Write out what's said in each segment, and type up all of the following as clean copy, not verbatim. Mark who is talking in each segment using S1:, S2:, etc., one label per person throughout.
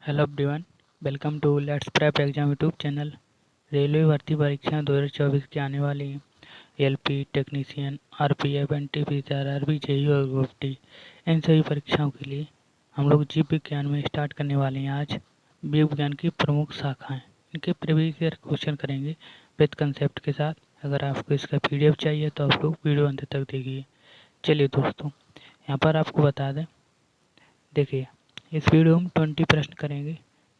S1: Hello everyone, welcome to let's prep exam YouTube channel. Railway भर्ती परीक्षा 2024 की आने वाली है। LP technician, RPF, NTPC, RRB, JEE और ग्रुप डी, इन सभी परीक्षाओं के लिए हम लोग जीव विज्ञान में स्टार्ट करने वाले हैं। आज जीव विज्ञान की प्रमुख शाखाएं, इनके प्रीवियस ईयर क्वेश्चन करेंगे विद कंसेप्ट के साथ। अगर आपको इसका पीडीएफ चाहिए तो आप लोग वीडियो अंत तक देखिए। चलिए दोस्तों, यहाँ पर आपको बता दें, देखिए इस वीडियो में 20 प्रश्न करेंगे,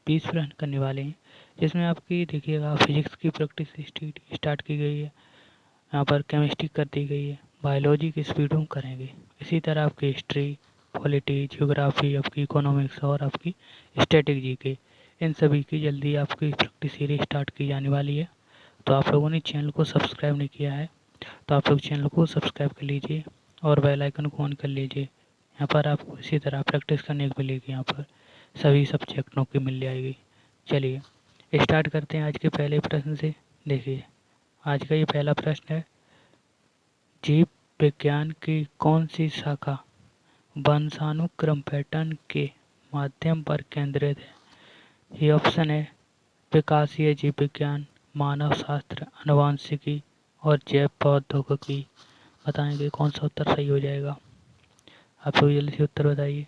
S1: 20 प्रश्न करने वाले हैं, जिसमें आपकी देखिएगा फिजिक्स की प्रैक्टिस स्टार्ट की गई है। यहाँ पर केमिस्ट्री कर दी गई है, बायोलॉजी की इस वीडियो में करेंगे। इसी तरह आपकी हिस्ट्री, पॉलिटी, ज्योग्राफी, आपकी इकोनॉमिक्स और आपकी स्टैटिक जीके, इन सभी की जल्दी आपकी प्रैक्टिस सीरीज स्टार्ट की जाने वाली है। तो आप लोगों ने चैनल को सब्सक्राइब नहीं किया है तो आप लोग चैनल को सब्सक्राइब कर लीजिए और बेल आइकन को ऑन कर लीजिए। यहाँ पर आपको इसी तरह प्रैक्टिस करने को मिलेगी, यहाँ पर सभी सब्जेक्टों की मिल जाएगी। चलिए स्टार्ट करते हैं आज के पहले प्रश्न से। देखिए आज का ये पहला प्रश्न है, जीव विज्ञान की कौन सी शाखा वंशानुक्रम पैटर्न के माध्यम पर केंद्रित है। ये ऑप्शन है विकासीय जीव विज्ञान, मानव शास्त्र, आनुवंशिकी और जैव प्रौद्योगिकी। बताएंगे कौन सा उत्तर सही हो जाएगा। आप लोग जल्दी से उत्तर बताइए।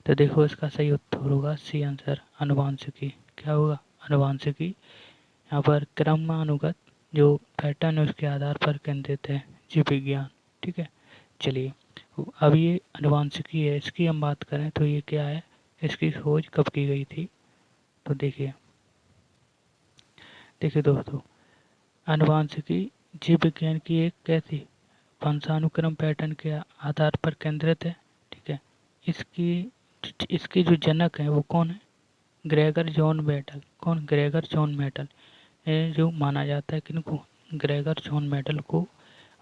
S1: तो देखो इसका सही उत्तर होगा सी आंसर, आनुवंशिकी। क्या होगा? आनुवंशिकी। यहाँ पर क्रमानुगत जो पैटर्न है उसके आधार पर केंद्रित है जीव विज्ञान। ठीक है, चलिए अब ये आनुवंशिकी है, इसकी हम बात करें तो ये क्या है, इसकी खोज कब की गई थी। तो देखिए देखिए दोस्तों, आनुवंशिकी जीव विज्ञान की एक कैसी वंशानुक्रम पैटर्न के आधार पर केंद्रित है। ठीक है, इसकी इसके जो जनक हैं वो कौन है? Gregor John Mendel. कौन? Gregor John Mendel. ये जो माना जाता है किनको? ग्रेगर जॉन मेटल को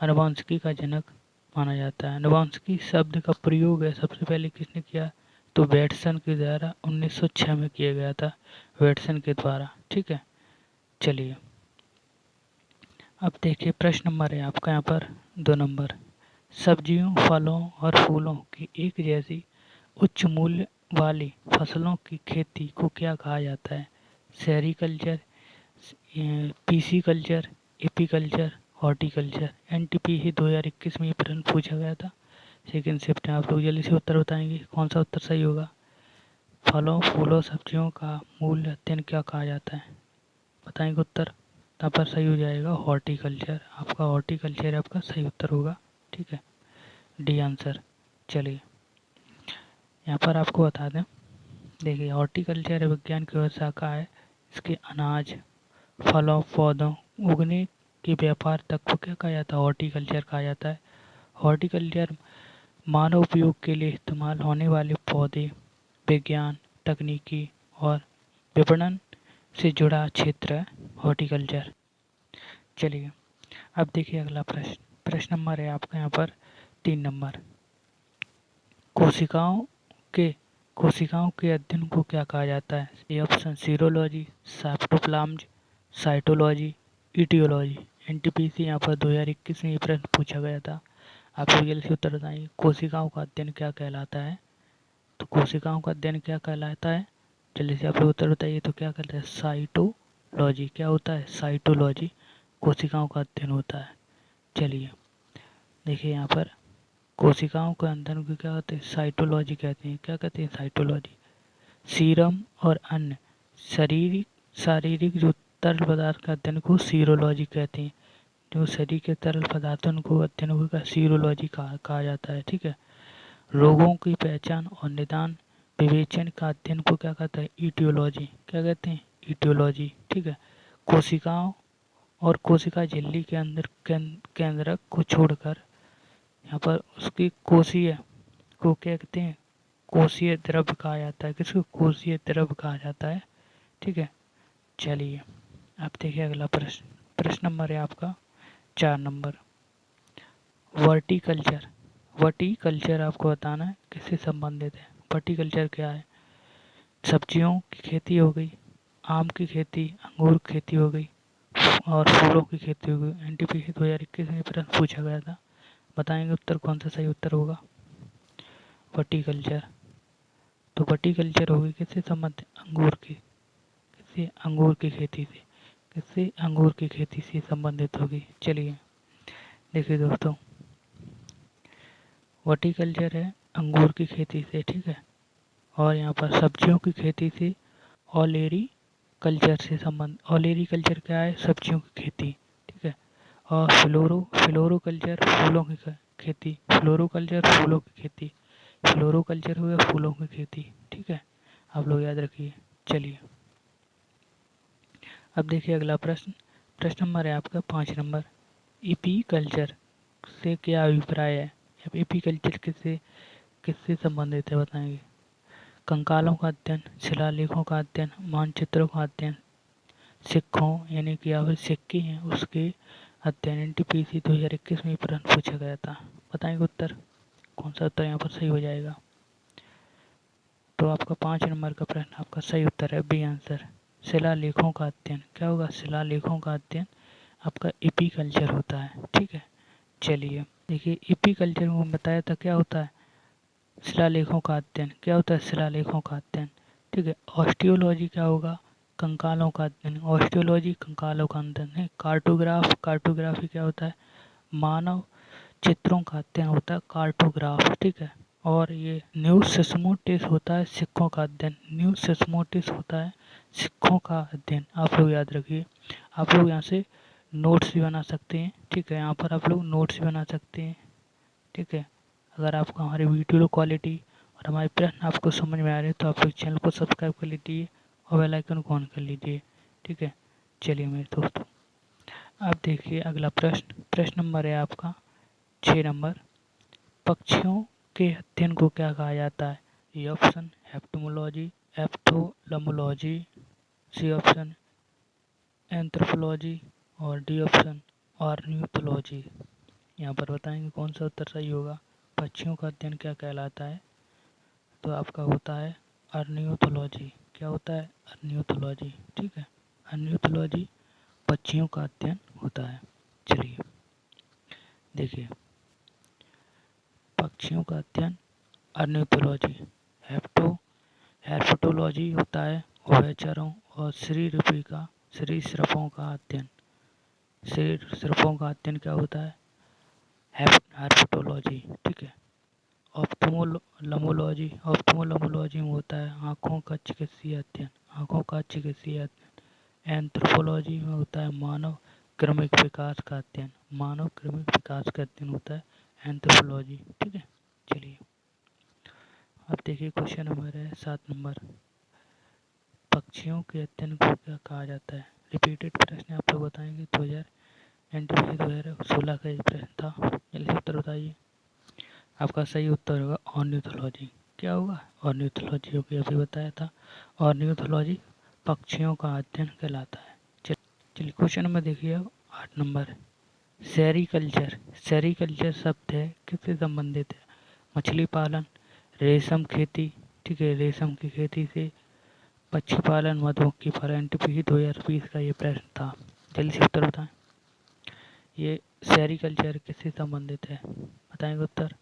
S1: आनुवंशिकी का जनक माना जाता है। आनुवंशिकी शब्द का प्रयोग है सबसे पहले किसने किया? तो वेटसन के द्वारा 1906 में किया गया था, वेटसन के द्वारा। ठीक है, चलिए अब देखिए प्रश्न नंबर है आपका यहाँ पर 2 नंबर। सब्जियों, फलों और फूलों की एक जैसी उच्च मूल्य वाली फसलों की खेती को क्या कहा जाता है? Sericulture, pisciculture, apiculture, horticulture. NTPC 2021 में ये प्रश्न पूछा गया था, सेकेंड शिफ्ट है। आप लोग जल्दी से उत्तर बताएंगे कौन सा उत्तर सही होगा। फलों, फूलों, सब्जियों का मूल्य अध्ययन क्या कहा जाता है? बताएंगे उत्तर। यहाँ पर सही हो जाएगा हॉर्टिकल्चर। आपका हॉर्टिकल्चर आपका सही उत्तर होगा। ठीक है, डी आंसर। चलिए यहाँ पर आपको बता दें, देखिए हॉर्टिकल्चर विज्ञान की वह शाखा है, इसके अनाज, फलों, पौधों उगने के व्यापार तक को क्या कहा जाता है? हॉर्टिकल्चर कहा जाता है। हॉर्टिकल्चर मानव उपयोग के लिए इस्तेमाल होने वाले पौधे, विज्ञान, तकनीकी और विपणन से जुड़ा क्षेत्र है हॉर्टिकल्चर। चलिए अब देखिए अगला प्रश्न। प्रश्न नंबर है आपका यहाँ पर 3 नंबर। कोशिकाओं के कोशिकाओं के अध्ययन को क्या कहा जाता है? ये option serology, cytoplasm, cytology, etiology. NTPC यहाँ पर 2021 में ये प्रश्न पूछा गया था। आप लोग जल्दी से उत्तर बताइए, कोशिकाओं का अध्ययन क्या कहलाता है? तो कोशिकाओं का अध्ययन क्या कहलाता है? जल्दी से आप लोग उत्तर बताइए। तो क्या कहते हैं? साइटोलॉजी। क्या होता है? साइटोलॉजी कोशिकाओं का अध्ययन होता है। चलिए देखिए यहाँ पर कोशिकाओं के अध्ययन को क्या कहते हैं? साइटोलॉजी कहते हैं। क्या कहते हैं? साइटोलॉजी। सीरम और अन्य शारीरिक शारीरिक जो तरल पदार्थ का अध्ययन को सीरोलॉजी कहते हैं। जो शरीर के तरल पदार्थों को अध्ययन का सीरोलॉजी कहा जाता है। ठीक है, रोगों की पहचान और निदान विवेचन का अध्ययन को क्या कहता है? ईटियोलॉजी। क्या कहते हैं? ईटियोलॉजी। ठीक है, कोशिकाओं और कोशिका झिल्ली के अंदर केंद्रक को छोड़कर यहाँ पर उसकी कोशीय को क्या कहते हैं? कोशीय द्रव्य कहा जाता है। किसको? कोशीय द्रव्य कहा जाता है। ठीक है, चलिए अब देखिए अगला प्रश्न। प्रश्न नंबर है आपका 4 नंबर। वर्टिकल्चर। वर्टिकल्चर आपको बताना है किससे संबंधित है। वर्टिकल्चर क्या है? सब्जियों की खेती हो गई, आम की खेती, अंगूर की खेती हो गई और फूलों की खेती हो गई। एनटीपीसी 2021 में प्रश्न पूछा गया था। बताएंगे उत्तर कौन सा सही उत्तर होगा। वर्टिकल्चर। तो वर्टिकल्चर होगी किससे संबंधित, अंगूर की, किससे, अंगूर की खेती से, किससे, अंगूर की खेती से संबंधित होगी। चलिए देखिए दोस्तों, वर्टिकल्चर है अंगूर की खेती से, ठीक है, और यहाँ पर सब्जियों की खेती से ऑलेरी कल्चर से संबंध, ऑलेरी कल्चर क्या है, सब्जियों की खेती, ठीक है, और फ्लोरो कल्चर फूलों की खेती, फ्लोरो कल्चर फूलों की खेती, फ्लोरो कल्चर हो गया फूलों की खेती, ठीक है, आप लोग याद रखिए। चलिए अब देखिए अगला प्रश्न, प्रश्न नंबर है आपका 5 नंबर, ईपी कल्चर से क्या अभिप्राय है, ईपी कल्चर किससे किससे संबंधित है बताएंगे। कंकालों का अध्ययन, शिलालेखों का अध्ययन, मानचित्रों का अध्ययन, सिक्कों यानी कि यहाँ सिक्के हैं उसके अध्ययन। एनटीपीसी 2021 में प्रश्न पूछा गया था, बताएंगे उत्तर, कौन सा उत्तर यहाँ पर सही हो जाएगा। तो आपका 5 नंबर का प्रश्न, आपका सही उत्तर है बी आंसर, शिलालेखों का अध्ययन। क्या होगा, शिलालेखों का अध्ययन आपका ईपी कल्चर होता है, ठीक है। चलिए देखिए, ईपी कल्चर में बताया था क्या होता है, शिलालेखों का अध्ययन। क्या होता है, शिलालेखों का अध्ययन, ठीक है। ऑस्टियोलॉजी क्या होगा, कंकालों का अध्ययन, ऑस्टियोलॉजी कंकालों का अध्ययन है। कार्टोग्राफी क्या होता है, मानव चित्रों का अध्ययन होता है कार्टोग्राफ, ठीक है। और ये न्यूज सिस्मोटिस होता है सिक्कों का अध्ययन, न्यूज सिस्मोटिस होता है सिक्कों का अध्ययन, आप लोग याद रखिए। आप लोग यहाँ से नोट्स भी बना सकते हैं, ठीक है, यहाँ पर आप लोग नोट्स भी बना सकते हैं, ठीक है। अगर आपको हमारी वीडियो क्वालिटी और हमारे प्रश्न आपको समझ में आ रहे हैं तो आप लोग चैनल को सब्सक्राइब कर लीजिए और बेल आइकन को ऑन कर लीजिए, ठीक है। चलिए मेरे दोस्तों, अब देखिए अगला प्रश्न, प्रश्न नंबर है आपका 6 नंबर, पक्षियों के अध्ययन को क्या कहा जाता है। ये ऑप्शन हेप्टोमोलॉजी, एप्थोलमोलॉजी, सी ऑप्शन एंथ्रोपोलॉजी और डी ऑप्शन ऑर्निथोलॉजी। यहाँ पर बताएंगे कौन सा उत्तर सही होगा। पक्षियों का अध्ययन क्या कहलाता है, तो आपका होता है अर्नियोथोलॉजी। क्या होता है, अर्नियोथोलॉजी, ठीक है, अर्नियोथोलॉजी पक्षियों का अध्ययन होता है। चलिए देखिए, पक्षियों का अध्ययन अर्नियोथोलॉजी, हेप्टोलॉजी होता है उभयचरों और सरीसृपों का अध्ययन, सरीसृपों का अध्ययन क्या होता है, हेप्टोलॉजी, ठीक है। ऑप्थोमोलॉजी में होता है आँखों का चिकित्सीय अध्ययन, आँखों का चिकित्सीय अध्ययन। एंथ्रोपोलॉजी में होता है मानव क्रमिक विकास का अध्ययन, मानव क्रमिक विकास का अध्ययन होता है एंथ्रोपोलॉजी, ठीक है। चलिए अब देखिए क्वेश्चन नंबर है 7 नंबर, पक्षियों के अध्ययन को क्या कहा जाता है। रिपीटेड प्रश्न आप लोग बताएंगे, 2016 का ये प्रश्न था, जल्दी से उत्तर बताइए। आपका सही उत्तर होगा ऑर्निथोलॉजी। क्या होगा, ऑर्निथोलॉजी, होगी अभी बताया था। ऑर्निथोलॉजी पक्षियों का अध्ययन कहलाता है। चलिए क्वेश्चन नंबर देखिए अब 8 नंबर, सेरीकल्चर, सेरीकल्चर शब्द है किससे संबंधित है, मछली पालन, रेशम खेती, ठीक है, रेशम की खेती से, पक्षी पालन, मधुमक्खी पालन। एनटीपीसी 2020 का ये प्रश्न था, जल्दी से उत्तर बताएं। ये सेरीकल्चर किससे संबंधित है, बताएंगे उत्तर।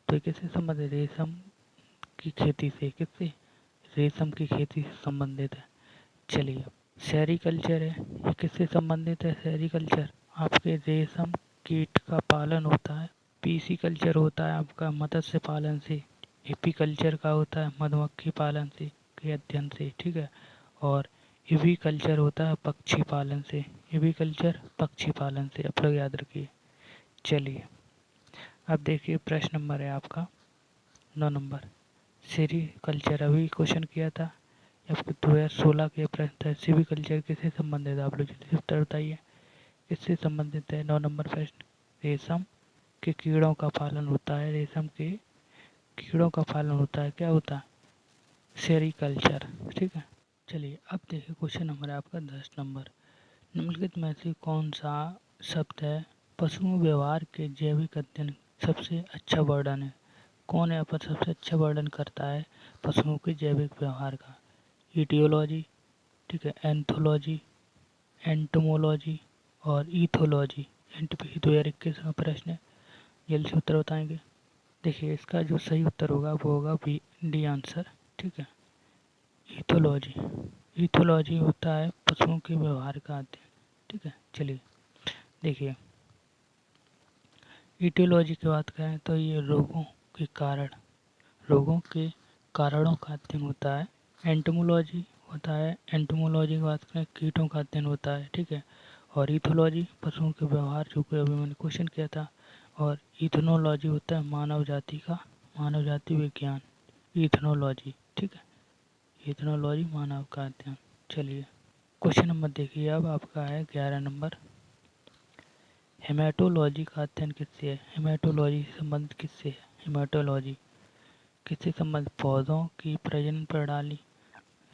S1: तो ये किससे संबंधित, रेशम की खेती से, किससे, रेशम की खेती से संबंधित है। चलिए सेरीकल्चर है, ये किससे संबंधित है, सेरीकल्चर आपके रेशम कीट का पालन होता है। पीसी कल्चर होता है आपका मत्स्य पालन से, एपीकल्चर का होता है मधुमक्खी पालन से के अध्ययन से, ठीक है। और इवी कल्चर होता है पक्षी पालन से, इवी कल्चर पक्षी पालन से, आप लोग याद रखिए। चलिए अब देखिए प्रश्न नंबर है आपका 9 नंबर, सेरीकल्चर अभी क्वेश्चन किया था, आपके 2016 के प्रश्न था, सेरीकल्चर किससे संबंधित है, आप लोग जल्दी उत्तर बताइए किससे संबंधित है। 9 नंबर प्रश्न, रेशम के कीड़ों का पालन होता है, रेशम के कीड़ों का पालन होता है, क्या होता है, सेरीकल्चर, ठीक है। चलिए अब देखिए क्वेश्चन नंबर है आपका 10 नंबर, निम्नलिखित में से कौन सा शब्द है पशुओं व्यवहार के जैविक अध्ययन सबसे अच्छा वर्णन है। कौन यहाँ पर सबसे अच्छा वर्णन करता है पशुओं के जैविक व्यवहार का, ईटियोलॉजी, ठीक है, एंथोलॉजी, एंटोमोलॉजी और ईथोलॉजी। एनटीपीसी 2021 का प्रश्न है, जल्दी से उत्तर बताएंगे। देखिए इसका जो सही उत्तर होगा वो होगा बी डी आंसर, ठीक है। इथोलॉजी, इथोलॉजी होता है पशुओं के व्यवहार का अध्ययन। ठीक है, चलिए देखिए, इटियोलॉजी की बात करें तो ये रोगों के कारण, रोगों के कारणों का अध्ययन होता है। एंटोमोलॉजी होता है, एंटोमोलॉजी की बात करें कीटों का अध्ययन होता है। ठीक है, और इथोलॉजी पशुओं के व्यवहार, जो कि अभी मैंने क्वेश्चन किया था। और इथनोलॉजी होता है मानव जाति का, मानव जाति विज्ञान, इथनोलॉजी। ठीक है, इथनोलॉजी मानव का अध्ययन। चलिए क्वेश्चन नंबर देखिए, अब आपका है 11 नंबर। हेमेटोलॉजी का अध्ययन किससे है? हेमेटोलॉजी से संबंधित किससे है? हेमेटोलॉजी किससे संबंधित? पौधों की प्रजनन प्रणाली,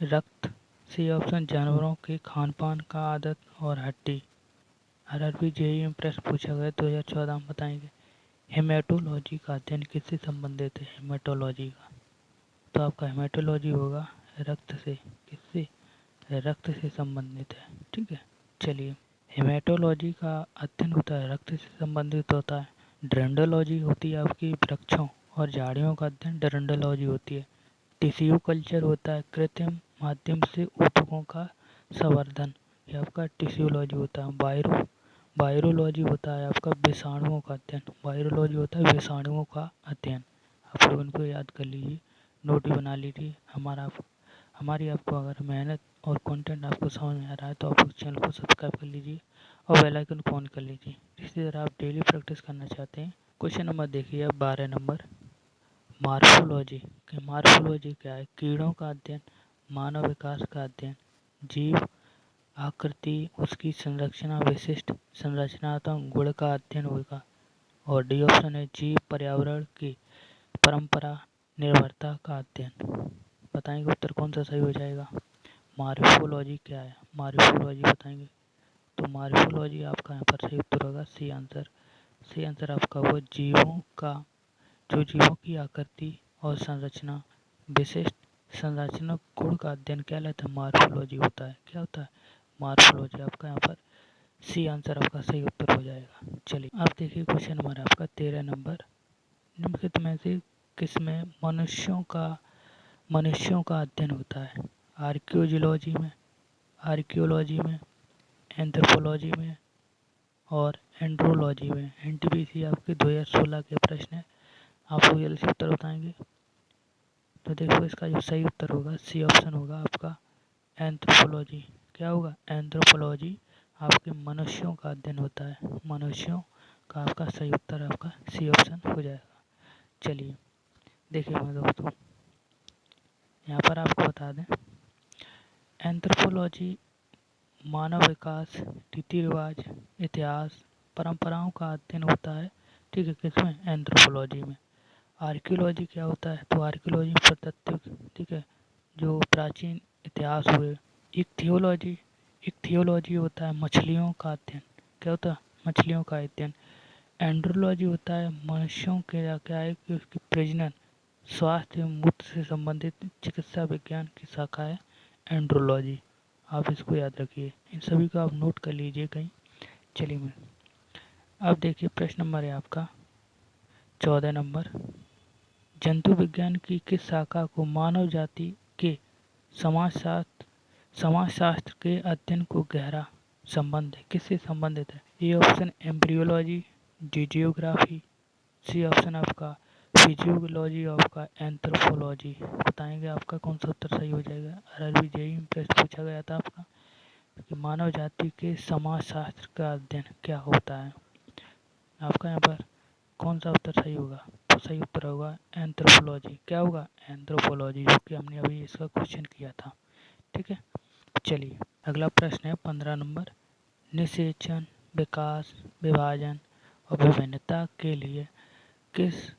S1: रक्त से ऑप्शन, जानवरों के खान पान का आदत और हड्डी। आरआरबी जेईई में प्रश्न पूछा गया 2014 में, बताएंगे हेमेटोलॉजी का अध्ययन किससे संबंधित है? हेमेटोलॉजी का, तो आपका हेमेटोलॉजी होगा रक्त से, किससे? रक्त से संबंधित है। ठीक है, चलिए हेमेटोलॉजी का अध्ययन होता है रक्त से संबंधित होता है। डर्मेटोलॉजी होती है आपकी वृक्षों और झाड़ियों का अध्ययन, डर्मेटोलॉजी होती है। टिश्यू कल्चर होता है कृत्रिम माध्यम से ऊतकों का संवर्धन, ये आपका टिश्यूलॉजी होता है। वायरोलॉजी होता है आपका विषाणुओं का अध्ययन, वायरोलॉजी होता है विषाणुओं का अध्ययन। आप लोग इनको याद कर लीजिए, नोट भी बना लीजिए। हमारी आपको अगर मेहनत और कंटेंट आपको समझ में आ रहा है तो आप लोग चैनल को सब्सक्राइब कर लीजिए और बेल आइकन को ऑन कर लीजिए। इसी तरह आप डेली प्रैक्टिस करना चाहते हैं। क्वेश्चन नंबर देखिए अब 12 नंबर। मार्फोलॉजी क्या है? कीड़ों का अध्ययन, मानव विकास का अध्ययन, जीव आकृति, उसकी संरचना, विशिष्ट संरचनात्मक गुण का अध्ययन होगा। और डी ऑप्शन है जीव पर्यावरण की परंपरा निर्भरता का अध्ययन। बताएंगे उत्तर कौन सा सही हो जाएगा? मार्फोलॉजी क्या है? मार्फोलॉजी बताएंगे तो मार्फोलॉजी आपका यहाँ पर सही उत्तर होगा सी आंसर। सी आंसर आपका वो जीवों का, जो जीवों की आकृति और संरचना, विशिष्ट संरचना गुण का अध्ययन क्या कहलाता है? मार्फोलॉजी होता है। क्या होता है? मार्फोलॉजी। आपका यहाँ पर सी आंसर आपका सही उत्तर हो जाएगा। चलिए अब देखिए क्वेश्चन नंबर आपका 13 नंबर। निम्नलिखित में से किसमें मनुष्यों का अध्ययन होता है? आर्कियोलॉजी में, एंथ्रोपोलॉजी में और एंड्रोलॉजी में। एनटीपीसी आपके 2016 के प्रश्न है, आप लोग जल्दी से उत्तर बताएंगे। तो देखो इसका जो सही उत्तर होगा सी ऑप्शन होगा आपका एंथ्रोपोलॉजी। क्या होगा? एंथ्रोपोलॉजी आपके मनुष्यों का अध्ययन होता है। मनुष्यों का आपका सही उत्तर आपका सी ऑप्शन हो जाएगा। चलिए देखिए मेरे दोस्तों, यहाँ पर आपको बता दें एंथ्रोपोलॉजी मानव विकास, रीति रिवाज, इतिहास, परंपराओं का अध्ययन होता है। ठीक है, किसमें? एंथ्रोपोलॉजी में। आर्कियोलॉजी क्या होता है? तो आर्कियोलॉजी प्रत्युत्तर, ठीक है, जो प्राचीन इतिहास हुए। इक्थियोलॉजी होता है मछलियों का अध्ययन। क्या होता है? मछलियों का अध्ययन। एंड्रोलॉजी होता है मनुष्यों के क्या है कि उसकी प्रजनन, स्वास्थ्य एवं मूत्र से संबंधित चिकित्सा विज्ञान की शाखा है एंड्रोलॉजी। आप इसको याद रखिए, इन सभी को आप नोट कर लीजिए कहीं। चलिए मैं अब देखिए प्रश्न नंबर है आपका 14 नंबर। जंतु विज्ञान की किस शाखा को मानव जाति के समाजशास्त्र के अध्ययन को गहरा संबंध है? किससे संबंधित है? A option embryology, geography, C option आपका फिजियोलॉजी, आपका एंथ्रोपोलॉजी। बताएंगे आपका कौन सा उत्तर सही हो जाएगा। आरआरबी जेईई में प्रश्न पूछा गया था आपका कि मानव जाति के समाजशास्त्र का अध्ययन क्या होता है। आपका यहाँ पर कौन सा उत्तर सही होगा? तो सही उत्तर होगा एंथ्रोपोलॉजी। क्या होगा? एंथ्रोपोलॉजी, जो कि हमने अभी इसका क्वेश्चन किया था। ठीक है, चलिए अगला प्रश्न है 15 नंबर। निषेचन, विकास, विभाजन और विभिन्नता के लिए किस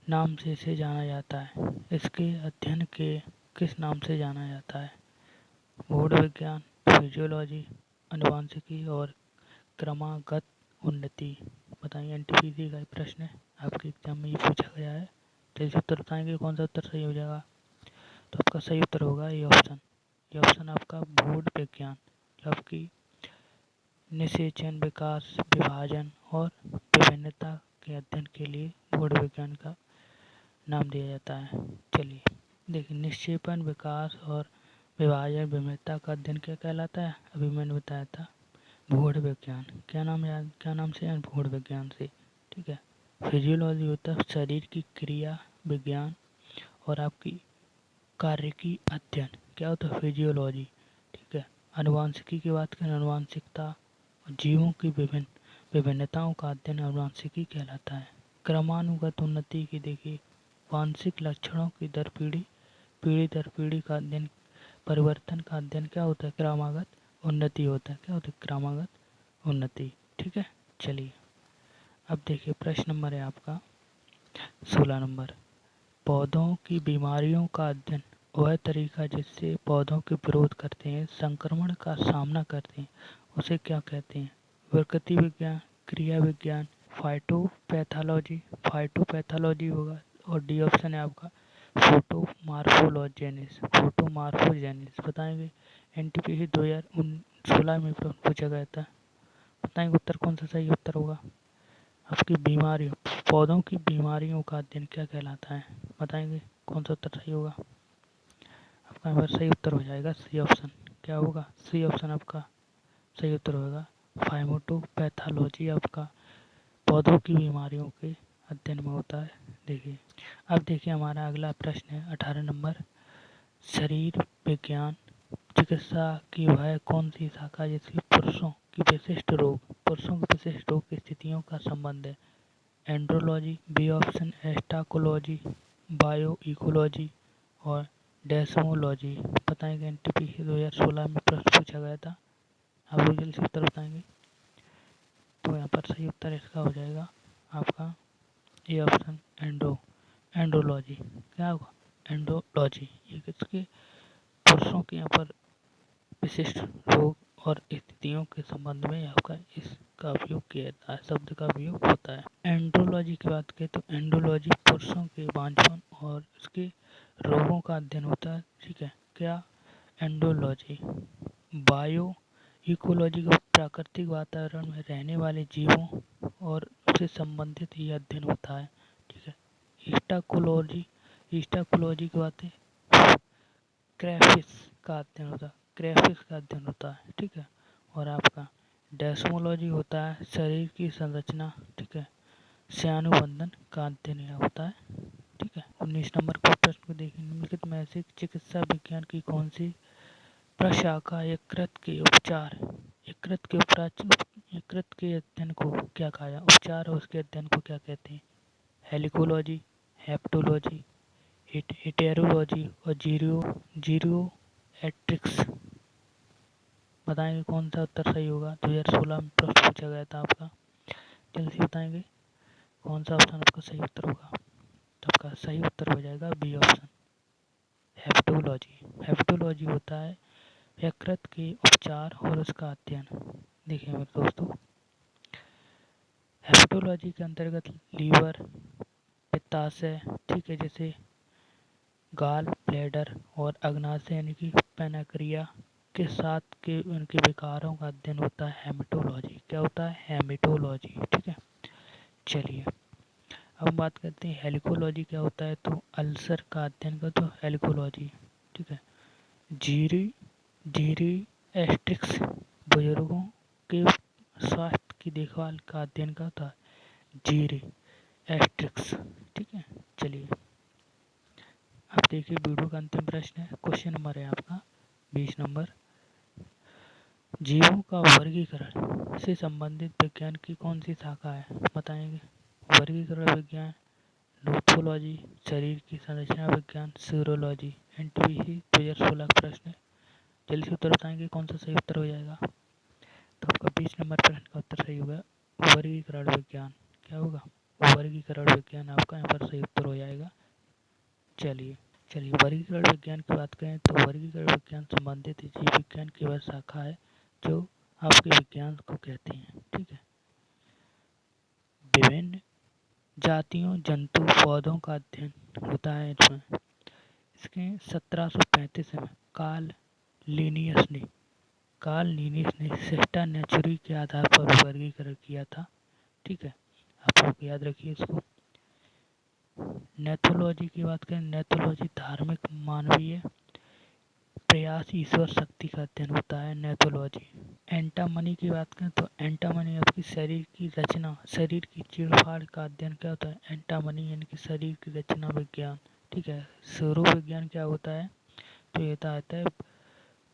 S1: नाम से इसे जाना जाता है? इसके अध्ययन के किस नाम से जाना जाता है? भूड विज्ञान, फिजियोलॉजी, आनुवंशिकी और क्रमागत उन्नति। बताइए, एनटीपीसी का प्रश्न है, आपके एग्जाम में ये पूछा गया है। तो इसे उत्तर बताएंगे कौन सा उत्तर सही हो जाएगा। तो आपका सही उत्तर होगा ये ऑप्शन। ये ऑप्शन आपका भूड विज्ञान, जो आपकी निषेचन, विकास, विभाजन और विभिन्नता के अध्ययन के लिए भूड विज्ञान का नाम दिया जाता है। चलिए देखिए निक्षेपण, विकास और विभाजन विविधता का अध्ययन क्या कहलाता है? अभी मैंने बताया था भूगोल विज्ञान। क्या नाम से यार? भूगोल विज्ञान से। ठीक है। फिजियोलॉजी होता है शरीर की क्रिया विज्ञान और आपकी कार्य की अध्ययन। क्या होता है? फिजियोलॉजी। ठीक है। अनुवांशिकी की बात करें, अनुवांशिकता और जीवों की विभिन्नताओं का अध्ययन अनुवांशिकी कहलाता है। क्रमानुगत उन्नति की देखिए वांशिक लक्षणों की दर पीढ़ी दर पीढ़ी का अध्ययन, परिवर्तन का अध्ययन क्या होता है? क्रमागत उन्नति होता है। क्या होता है? क्रमागत उन्नति। ठीक है। चलिए अब देखिए प्रश्न नंबर है आपका 16 नंबर। पौधों की बीमारियों का अध्ययन वह तरीका जिससे पौधों के विरोध करते हैं, संक्रमण का सामना करते हैं, उसे क्या कहते हैं? प्रकृति विज्ञान, क्रिया विज्ञान, फाइटोपैथोलॉजी होगा और डी ऑप्शन है आपका फोटोमार्फोजेनिस बताएंगे। एनटीपीसी 2016 में पूछा गया था। बताएंगे उत्तर कौन सा सही उत्तर होगा? आपकी बीमारियों, पौधों की बीमारियों का अध्ययन क्या कहलाता है? बताएंगे कौन सा उत्तर सही होगा? आपका यहाँ पर सही उत्तर हो जाएगा सी ऑप्शन। क्या होगा? सी ऑप्शन आपका सही उत्तर होगा। फाइटोपैथोलॉजी आपका पौधों की बीमारियों के अध्ययन में होता है। देखिए अब देखिए हमारा अगला प्रश्न है 18 नंबर। शरीर विज्ञान चिकित्सा की वह कौन सी शाखा जिसकी पुरुषों की विशिष्ट रोग की स्थितियों का संबंध है? एंड्रोलॉजी, बी ऑप्शन एस्टाकोलॉजी, बायो इकोलॉजी और डेस्मोलॉजी बताएंगे। एनटीपीसी 2016 में प्रश्न पूछा गया था। आप लोग जल्दी से उत्तर बताएंगे। तो यहाँ पर सही उत्तर इसका हो जाएगा आपका ए ऑप्शन एंड्रोलॉजी। क्या होगा? एंड्रोलॉजी। ये किसके? पुरुषों के यहाँ पर विशिष्ट रोग और स्थितियों के संबंध में आपका इसका उपयोग किया जाता है, शब्द का उपयोग होता है। एंड्रोलॉजी की बात करें तो एंड्रोलॉजी पुरुषों के बांझपन और उसके रोगों का अध्ययन होता है। ठीक है। क्या? एंड्रोलॉजी। बायो इकोलॉजी को प्राकृतिक वातावरण में रहने वाले जीवों और उससे संबंधित ही अध्ययन होता है। ठीक है। ईस्टाकोलॉजी की बात है क्रैफिस का अध्ययन होता है। ठीक है। और आपका डेस्मोलॉजी होता है शरीर की संरचना। ठीक है। स्यानुबंधन का अध्ययन होता है। ठीक है। 19 नंबर का प्रश्न को देखिए। निम्नलिखित में से चिकित्सा विज्ञान की कौन सी प्रशाखा यकृत के अध्ययन को क्या कहा? उपचार और उसके अध्ययन को क्या कहते हैं? हेलिकोलॉजी, हेप्टोलॉजी, हेटेरोलॉजी और जीरियोएट्रिक्स बताएंगे कौन सा उत्तर सही होगा? 2016 में प्रश्न पूछा गया था आपका। जल्दी बताएंगे कौन सा ऑप्शन आपका सही उत्तर होगा? तो आपका सही उत्तर हो जाएगा बी ऑप्शन हेप्टोलॉजी होता है यकृत के उपचार और उसका अध्ययन। देखिए मेरे दोस्तों हेपेटोलॉजी के अंतर्गत लीवर, पित्ताशय, ठीक है, जैसे गाल ब्लैडर और अग्नाशय यानी कि पैनक्रिया के साथ के उनके विकारों का अध्ययन होता है हेमेटोलॉजी। क्या होता है? हेमेटोलॉजी। ठीक है। चलिए अब हम बात करते हैं हेलिकोलॉजी क्या होता है। तो अल्सर का अध्ययन का तो हेलिकोलॉजी। ठीक है। जीरिएट्रिक्स बुजुर्गों के स्वास्थ्य की देखभाल का अध्ययन का होता है जीरिएट्रिक्स। ठीक है। चलिए अब देखिए वीडियो का अंतिम प्रश्न है। क्वेश्चन नंबर है आपका 20 नंबर। जीवों का वर्गीकरण से संबंधित विज्ञान की कौन सी शाखा है? बताएंगे। वर्गीकरण विज्ञान, नोथोलॉजी, शरीर की संरचना विज्ञान, सीरोलॉजी। एनटीपीसी 2016 का प्रश्न है। जल्दी से उत्तर बताएंगे कौन सा सही उत्तर हो जाएगा? तो आपका 20 नंबर प्रश्न का उत्तर सही होगा वर्गीकरण विज्ञान। क्या होगा? वर्गीकरण विज्ञान आपका यहाँ पर सही उत्तर हो जाएगा। चलिए वर्गीकरण विज्ञान की बात करें तो वर्गीकरण विज्ञान संबंधित जीव विज्ञान की वह शाखा है जो आपके विज्ञान को कहते हैं। ठीक है। विभिन्न जातियों जंतु पौधों का अध्ययन होता है इसमें। इसके 1735 में कार्ल लिनियस ने सेस्टा नेचुरी के आधार पर वर्गीकरण किया था। ठीक है। आप लोग याद रखिए इसको। नेथोलॉजी की बात करें, नेथोलॉजी धार्मिक मानवीय प्रयास ईश्वर शक्ति का अध्ययन होता है नेथोलॉजी। एंटामनी की बात करें तो एंटामनी आपकी शरीर की रचना, शरीर की चीड़-फाड़ का अध्ययन क्या होता है, एंटामनी यानी कि शरीर की रचना विज्ञान। ठीक है, स्वरूप विज्ञान क्या होता है, तो ये आता है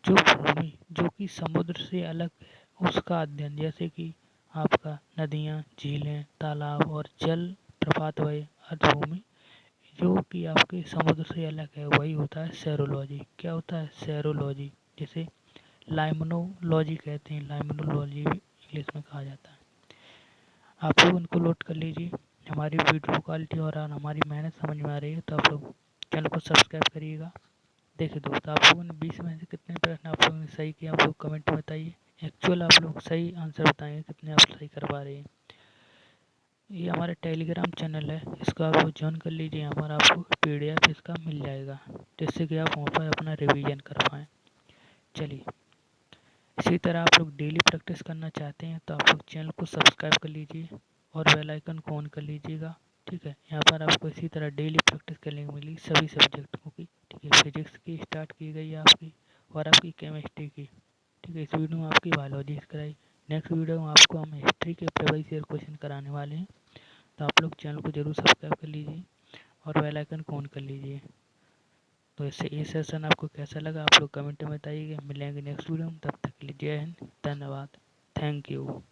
S1: जो भूमि जो कि समुद्र से अलग है उसका अध्ययन, जैसे कि आपका नदियाँ, झीलें, तालाब और जल प्रपात वही अर्धभूमि जो कि आपके समुद्र से अलग है, वही होता है सेरोलॉजी। क्या होता है, सेरोलॉजी। जैसे लाइमनोलॉजी कहते हैं, लाइमनोलॉजी भी इंग्लिश में कहा जाता है। आप लोग उनको नोट कर लीजिए। हमारी वीडियो क्वालिटी और हमारी मेहनत समझ में आ रही है तो आप लोग चैनल को सब्सक्राइब करिएगा। देखिए दोस्त, आप लोगों ने 20 में से कितने प्रश्न आप लोगों ने सही किया, आप लोग कमेंट में बताइए। एक्चुअल आप लोग सही आंसर बताएंगे कितने आप सही कर पा रहे हैं। ये हमारा टेलीग्राम चैनल है, इसको आप लोग ज्वाइन कर लीजिए। यहाँ पर आपको PDF इसका मिल जाएगा, जिससे कि आप वहाँ पर अपना रिवीजन कर पाएँ। चलिए, इसी तरह आप लोग डेली प्रैक्टिस करना चाहते हैं तो आप लोग चैनल को सब्सक्राइब कर लीजिए और बेल आइकन को ऑन कर लीजिएगा। ठीक है, यहाँ पर आपको इसी तरह डेली प्रैक्टिस करने को मिलेगी सभी सब्जेक्टों की। ठीक है, फिजिक्स की स्टार्ट की गई है आपकी और आपकी केमिस्ट्री की। ठीक है, इस वीडियो में आपकी बायोलॉजी कराई। नेक्स्ट वीडियो में आपको हम हिस्ट्री के प्रीवियस ईयर क्वेश्चन कराने वाले हैं, तो आप लोग चैनल को जरूर सब्सक्राइब कर लीजिए और बेल आइकन को ऑन कर लीजिए। तो इससे ये सेशन आपको कैसा लगा आप लोग कमेंट में बताइएगा। मिलेंगे नेक्स्ट वीडियो में, तब तक के लिए जय हिंद, धन्यवाद, थैंक यू।